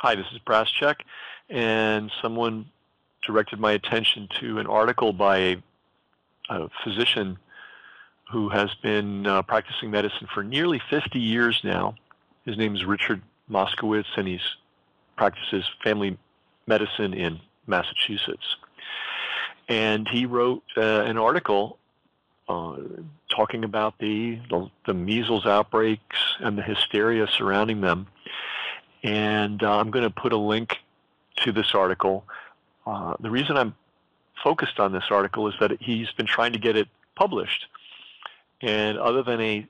Hi, this is Brascheck, and someone directed my attention to an article by a physician who has been practicing medicine for nearly 50 years now. His name is Richard Moskowitz, and he practices family medicine in Massachusetts. And he wrote an article talking about the measles outbreaks and the hysteria surrounding them. And I'm going to put a link to this article. The reason I'm focused on this article is that he's been trying to get it published. And other than a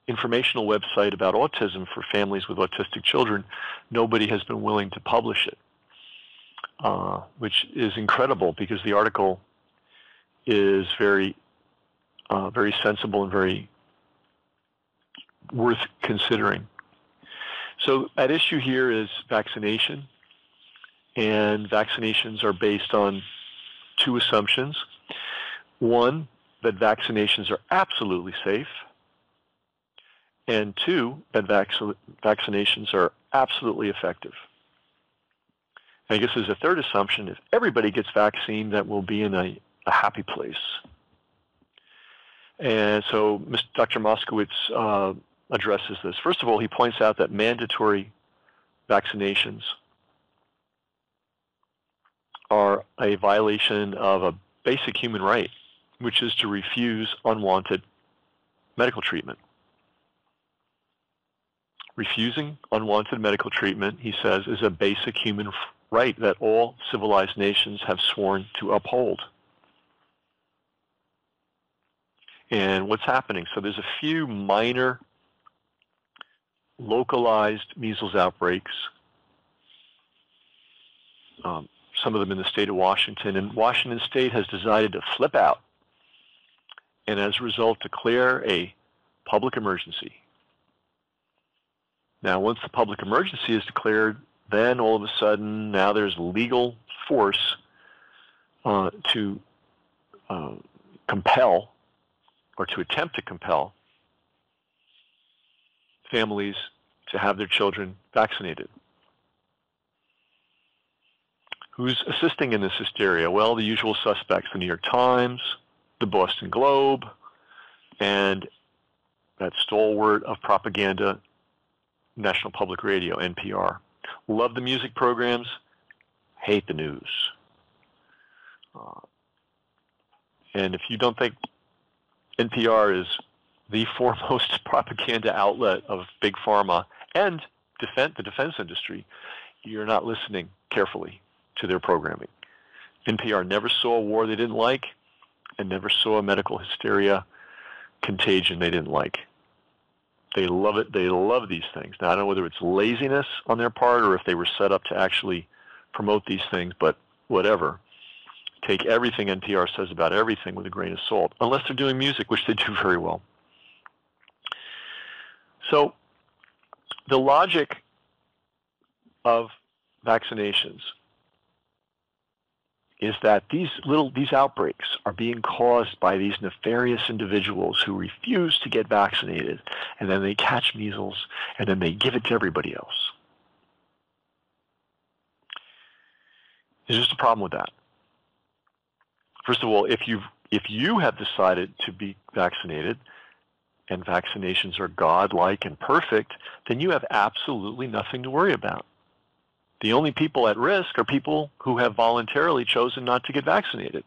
informational website about autism for families with autistic children, nobody has been willing to publish it, which is incredible because the article is very sensible and very worth considering. So at issue here is vaccination, and vaccinations are based on two assumptions. One, that vaccinations are absolutely safe, and two, that vaccinations are absolutely effective. And I guess there's a third assumption: if everybody gets vaccine, that we'll be in a happy place. And so Dr. Moskowitz addresses this. First of all, he points out that mandatory vaccinations are a violation of a basic human right, which is to refuse unwanted medical treatment. Refusing unwanted medical treatment, he says, is a basic human right that all civilized nations have sworn to uphold. And what's happening? So there's a few minor localized measles outbreaks, some of them in the state of Washington, and Washington State has decided to flip out and as a result declare a public emergency. Now, once the public emergency is declared, then all of a sudden now there's legal force to compel or to attempt to compel families to have their children vaccinated. Who's assisting in this hysteria? Well, the usual suspects, the New York Times, the Boston Globe, and that stalwart of propaganda, National Public Radio, NPR. Love the music programs, hate the news. And if you don't think NPR is the foremost propaganda outlet of Big Pharma and the defense industry, you're not listening carefully to their programming. NPR never saw a war they didn't like and never saw a medical hysteria contagion they didn't like. They love it. They love these things. Now, I don't know whether it's laziness on their part or if they were set up to actually promote these things, but whatever. Take everything NPR says about everything with a grain of salt, unless they're doing music, which they do very well. So the logic of vaccinations is that these outbreaks are being caused by these nefarious individuals who refuse to get vaccinated, and then they catch measles, and then they give it to everybody else. There's just a problem with that. First of all, if you have decided to be vaccinated, and vaccinations are godlike and perfect, then you have absolutely nothing to worry about. The only people at risk are people who have voluntarily chosen not to get vaccinated.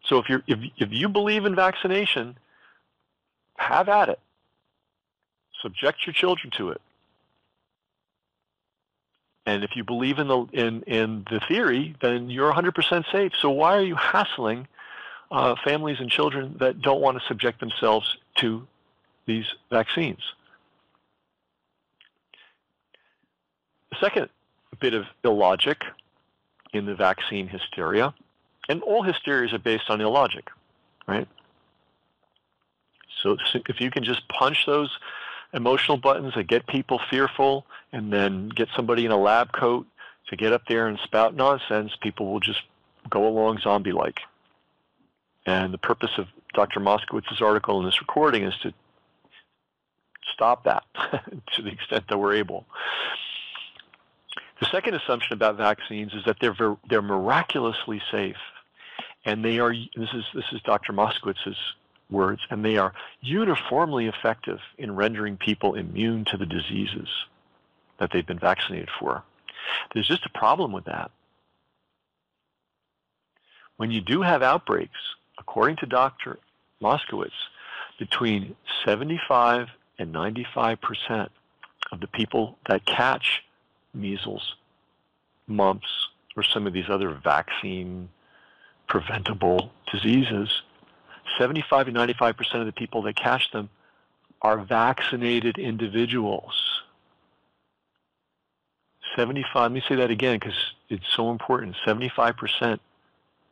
So if you believe in vaccination, have at it. Subject your children to it. And if you believe in the theory, then you're 100% safe. So why are you hassling families and children that don't want to subject themselves to these vaccines? The second bit of illogic in the vaccine hysteria, and all hysterias are based on illogic, right? So if you can just punch those emotional buttons that get people fearful and then get somebody in a lab coat to get up there and spout nonsense, people will just go along zombie-like. And the purpose of Dr. Moskowitz's article in this recording is to stop that to the extent that we're able. The second assumption about vaccines is that they're miraculously safe, and they are. This is Dr. Moskowitz's words, and they are uniformly effective in rendering people immune to the diseases that they've been vaccinated for. There's just a problem with that. When you do have outbreaks, according to Dr. Moskowitz, between 75 and 95% of the people that catch measles, mumps, or some of these other vaccine preventable diseases, 75 to 95% of the people that catch them are vaccinated individuals. 75, let me say that again because it's so important, 75%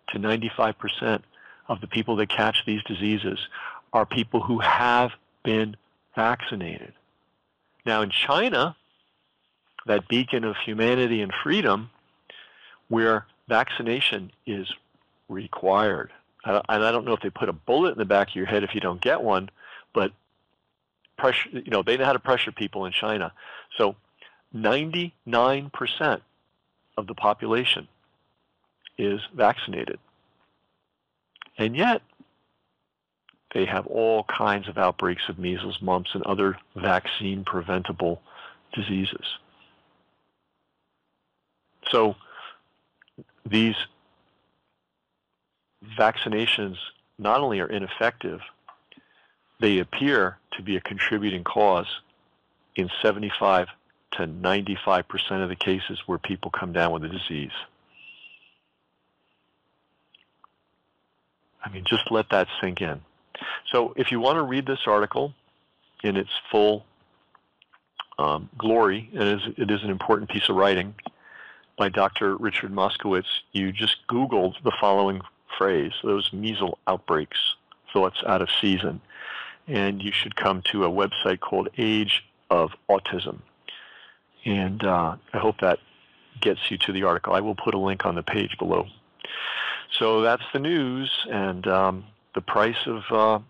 to 95% of the people that catch these diseases are people who have been vaccinated. Now in China, that beacon of humanity and freedom, where vaccination is required. And I don't know if they put a bullet in the back of your head if you don't get one, but pressure, they know how to pressure people in China. So 99% of the population is vaccinated. And yet, they have all kinds of outbreaks of measles, mumps, and other vaccine-preventable diseases. So these vaccinations not only are ineffective, they appear to be a contributing cause in 75 to 95% of the cases where people come down with the disease. I mean, just let that sink in. So if you want to read this article in its full glory, it is an important piece of writing by Dr. Richard Moskowitz, you just Googled the following phrase, those measles outbreaks, thoughts out of season, and you should come to a website called Age of Autism. And I hope that gets you to the article. I will put a link on the page below. So that's the news, and the price of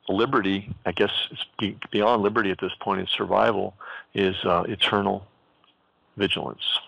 liberty, I guess it's beyond liberty at this point in survival, is eternal vigilance.